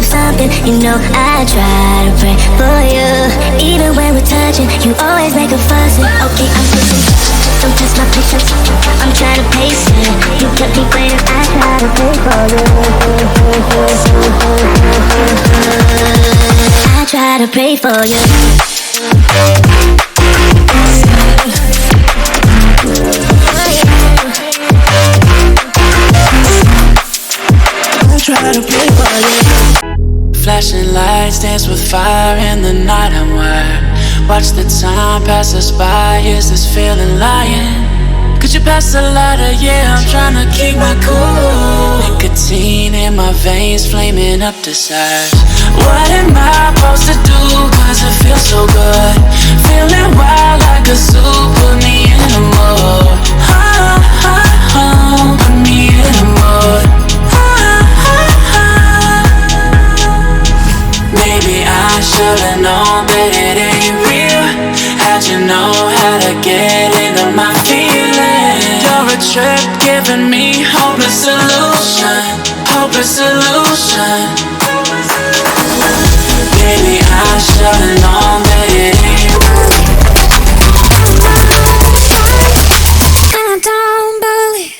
of something. You know I try to pray for you. Even when we're touching, you always make a fuss. Okay, I'm pushing. Don't touch my patience. I'm trying to pace it. You kept me waiting. I try to pray for you. I try to pray for you. Try to play for you. Flashing lights dance with fire in the night. I'm wired. Watch the time pass us by. Is this feeling lying? Could you pass the lighter? Yeah, I'm trying to keep my cool. Nicotine in my veins, flaming up desires. What am I supposed to do? Cause it feels so good. Feeling wild like a zoo. Put me in the mood. Put me in the mood. Maybe I should've known that it ain't real. How'd you know how to get into my feelings? You're a trip giving me hopeless solution. Hopeless solution. Maybe I should've known that it ain't real. I don't believe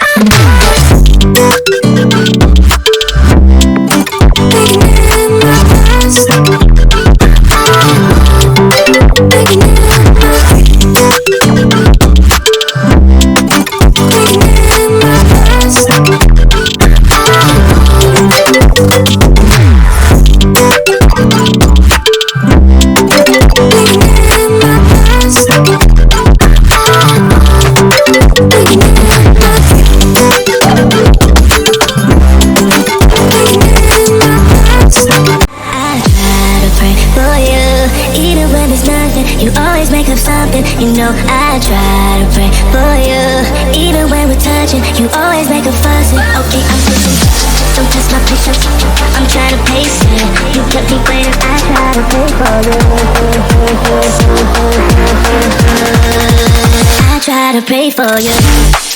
you know I try to pray for you. Even when we're touching, you always make a fuss. Okay, I'm pushing. Don't touch my patience. I'm trying to pace it. You kept me waiting. I try to pray for you. I try to pray for you.